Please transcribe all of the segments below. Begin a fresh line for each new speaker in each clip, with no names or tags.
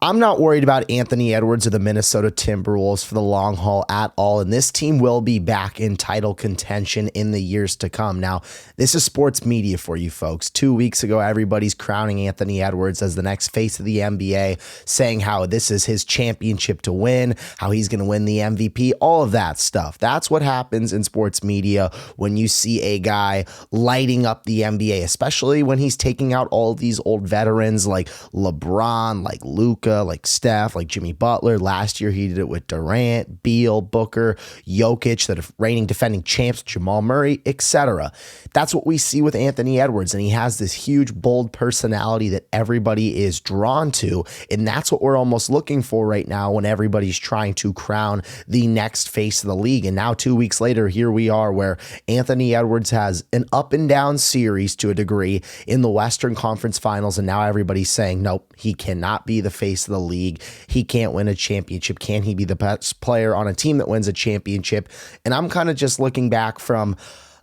I'm not worried about Anthony Edwards or the Minnesota Timberwolves for the long haul at all, and this team will be back in title contention in the years to come. Now, this is sports media for you folks. 2 weeks ago, everybody's crowning Anthony Edwards as the next face of the NBA, saying how this is his championship to win, how he's going to win the MVP, all of that stuff. That's what happens in sports media when you see a guy lighting up the NBA, especially when he's taking out all of these old veterans like LeBron, like Luka, like Steph, like Jimmy Butler. Last year, he did it with Durant, Beal, Booker, Jokic, the reigning defending champs, Jamal Murray, etc. That's what we see with Anthony Edwards, and he has this huge, bold personality that everybody is drawn to, and that's what we're almost looking for right now when everybody's trying to crown the next face of the league. And now 2 weeks later, here we are where Anthony Edwards has an up and down series to a degree in the Western Conference Finals, and now everybody's saying, nope, he cannot be the face of the league. He can't win a championship. Can he be the best player on a team that wins a championship? And I'm kind of just looking back from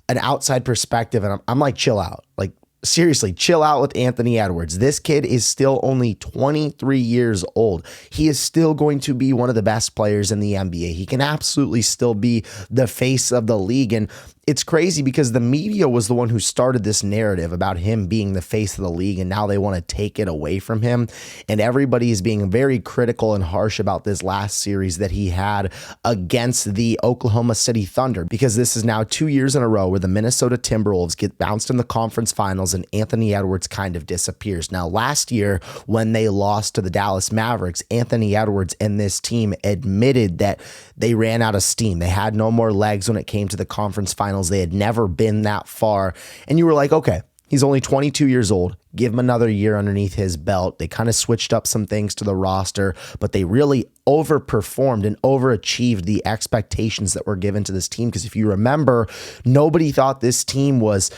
an outside perspective, and I'm like, chill out. Like, seriously, chill out with Anthony Edwards. This kid is still only 23 years old. He is still going to be one of the best players in the NBA. He can absolutely still be the face of the league. And it's crazy because the media was the one who started this narrative about him being the face of the league, and now they want to take it away from him. And everybody is being very critical and harsh about this last series that he had against the Oklahoma City Thunder, because this is now 2 years in a row where the Minnesota Timberwolves get bounced in the conference finals and Anthony Edwards kind of disappears. Now, last year when they lost to the Dallas Mavericks, Anthony Edwards and this team admitted that they ran out of steam. They had no more legs when it came to the conference finals. They had never been that far. And you were like, okay, he's only 22 years old. Give him another year underneath his belt. They kind of switched up some things to the roster, but they really overperformed and overachieved the expectations that were given to this team. Because if you remember, nobody thought this team was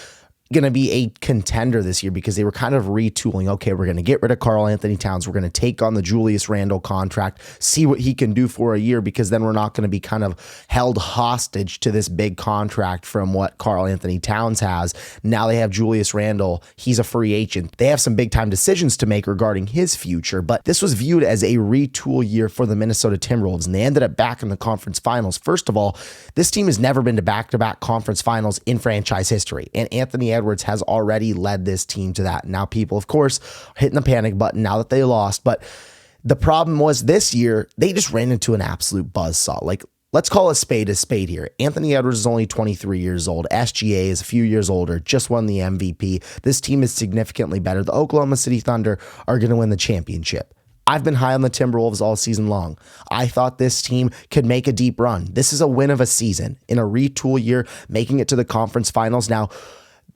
going to be a contender this year because they were kind of retooling. Okay, we're going to get rid of Karl Anthony Towns. We're going to take on the Julius Randle contract, see what he can do for a year, because then we're not going to be kind of held hostage to this big contract from what Karl Anthony Towns has. Now they have Julius Randle. He's a free agent. They have some big time decisions to make regarding his future, but this was viewed as a retool year for the Minnesota Timberwolves, and they ended up back in the conference finals. First of all, this team has never been to back-to-back conference finals in franchise history, and Anthony Edwards has already led this team to that. Now people, of course, are hitting the panic button now that they lost, but the problem was this year, they just ran into an absolute buzzsaw. Like, let's call a spade here. Anthony Edwards is only 23 years old. SGA is a few years older, just won the MVP. This team is significantly better. The Oklahoma City Thunder are going to win the championship. I've been high on the Timberwolves all season long. I thought this team could make a deep run. This is a win of a season in a retool year, making it to the conference finals. Now,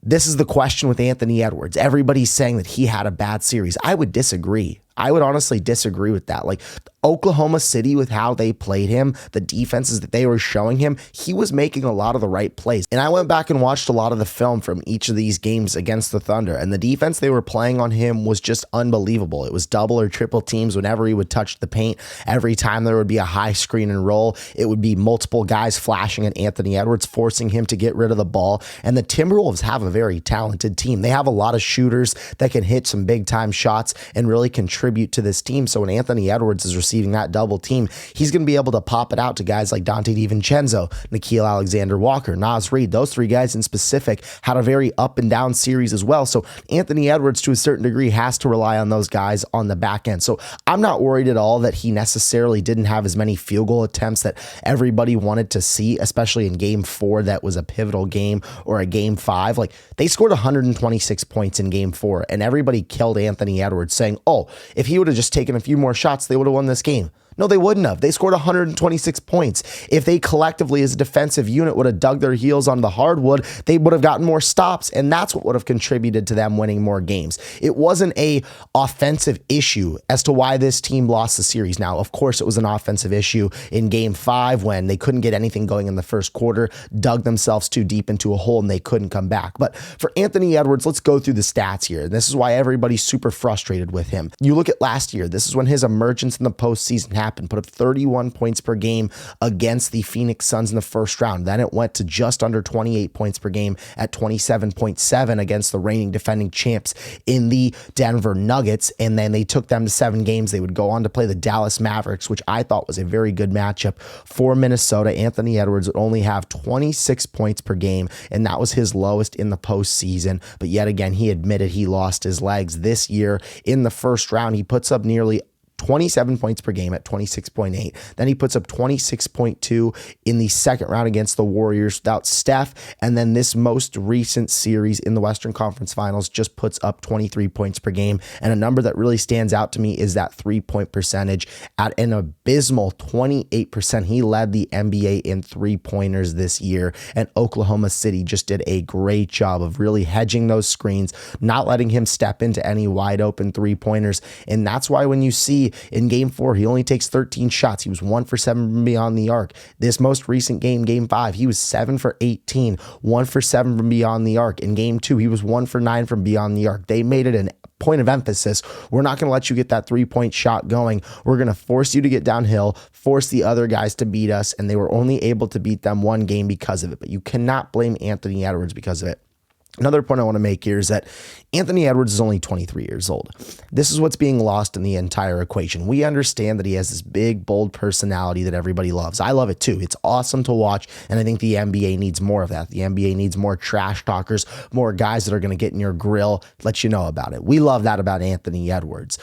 this is the question with Anthony Edwards. Everybody's saying that he had a bad series. I would disagree. I would honestly disagree with that. Like, Oklahoma City, with how they played him, the defenses that they were showing him, he was making a lot of the right plays. And I went back and watched a lot of the film from each of these games against the Thunder, and the defense they were playing on him was just unbelievable. It was double or triple teams whenever he would touch the paint. Every time there would be a high screen and roll, it would be multiple guys flashing at Anthony Edwards, forcing him to get rid of the ball. And the Timberwolves have a very talented team. They have a lot of shooters that can hit some big time shots and really contribute to this team. So when Anthony Edwards is receiving that double team, he's going to be able to pop it out to guys like Dante DiVincenzo, Nickeil Alexander-Walker, Naz Reid. Those three guys in specific had a very up and down series as well. So Anthony Edwards, to a certain degree, has to rely on those guys on the back end. So I'm not worried at all that he necessarily didn't have as many field goal attempts that everybody wanted to see, especially in game 4 that was a pivotal game, or a game 5. Like, they scored 126 points in game 4, and everybody killed Anthony Edwards, saying, oh, if he would have just taken a few more shots, they would have won this game. No, they wouldn't have. They scored 126 points. If they collectively as a defensive unit would have dug their heels on the hardwood, they would have gotten more stops, and that's what would have contributed to them winning more games. It wasn't a offensive issue as to why this team lost the series. Now, of course, it was an offensive issue in game 5 when they couldn't get anything going in the first quarter, dug themselves too deep into a hole, and they couldn't come back. But for Anthony Edwards, let's go through the stats here. And this is why everybody's super frustrated with him. You look at last year. This is when his emergence in the postseason postseason happened. Put up 31 points per game against the Phoenix Suns in the first round. Then it went to just under 28 points per game at 27.7 against the reigning defending champs in the Denver Nuggets. And then they took them to 7 games. They would go on to play the Dallas Mavericks, which I thought was a very good matchup for Minnesota. Anthony Edwards would only have 26 points per game, and that was his lowest in the postseason. But yet again, he admitted he lost his legs this year. In the first round, he puts up nearly 27 points per game at 26.8. Then he puts up 26.2 in the second round against the Warriors without Steph. And then this most recent series in the Western Conference Finals just puts up 23 points per game. And a number that really stands out to me is that 3-point percentage at an abysmal 28%. He led the NBA in 3-pointers this year. And Oklahoma City just did a great job of really hedging those screens, not letting him step into any wide open 3-pointers. And that's why when you see in game 4, he only takes 13 shots. He was 1 for 7 from beyond the arc. This most recent game, game 5, he was 7 for 18, 1 for 7 from beyond the arc. In game 2, he was 1 for 9 from beyond the arc. They made it an point of emphasis. We're not going to let you get that 3-point shot going. We're going to force you to get downhill, force the other guys to beat us, and they were only able to beat them one game because of it. But you cannot blame Anthony Edwards because of it. Another point I want to make here is that Anthony Edwards is only 23 years old. This is what's being lost in the entire equation. We understand that he has this big, bold personality that everybody loves. I love it too. It's awesome to watch, and I think the NBA needs more of that. The NBA needs more trash talkers, more guys that are going to get in your grill, let you know about it. We love that about Anthony Edwards.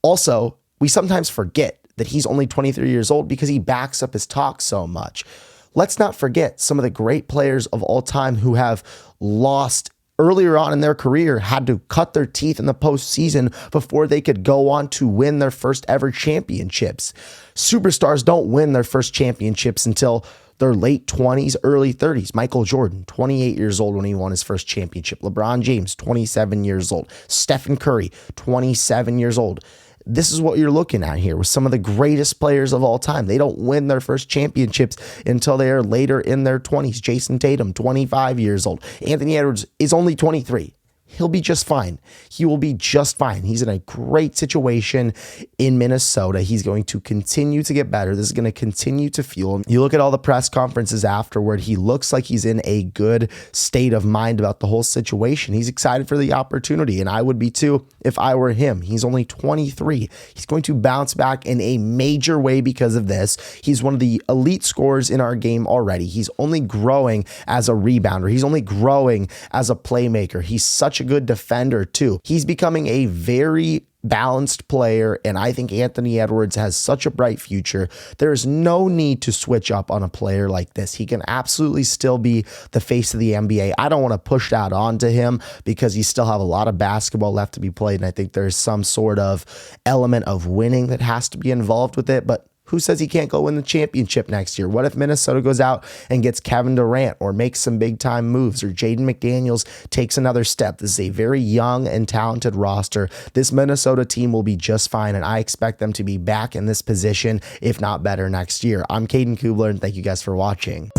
Also, we sometimes forget that he's only 23 years old because he backs up his talk so much. Let's not forget some of the great players of all time who have lost earlier on in their career, had to cut their teeth in the postseason before they could go on to win their first ever championships. Superstars don't win their first championships until their late 20s, early 30s. Michael Jordan, 28 years old when he won his first championship. LeBron James, 27 years old. Stephen Curry, 27 years old. This is what you're looking at here with some of the greatest players of all time. They don't win their first championships until they are later in their 20s. Jason Tatum, 25 years old. Anthony Edwards is only 23. He'll be just fine. He will be just fine. He's in a great situation in Minnesota. He's going to continue to get better. This is going to continue to fuel him. You look at all the press conferences afterward, he looks like he's in a good state of mind about the whole situation. He's excited for the opportunity, and I would be too if I were him. He's only 23. He's going to bounce back in a major way because of this. He's one of the elite scorers in our game already. He's only growing as a rebounder. He's only growing as a playmaker. He's such a good defender too. He's becoming a very balanced player, and I think Anthony Edwards has such a bright future. There's no need to switch up on a player like this. He can absolutely still be the face of the NBA. I don't want to push that onto him because he still have a lot of basketball left to be played, and I think there's some sort of element of winning that has to be involved with it, but who says he can't go win the championship next year? What if Minnesota goes out and gets Kevin Durant or makes some big-time moves, or Jaden McDaniels takes another step? This is a very young and talented roster. This Minnesota team will be just fine, and I expect them to be back in this position, if not better, next year. I'm Caden Kubler, and thank you guys for watching.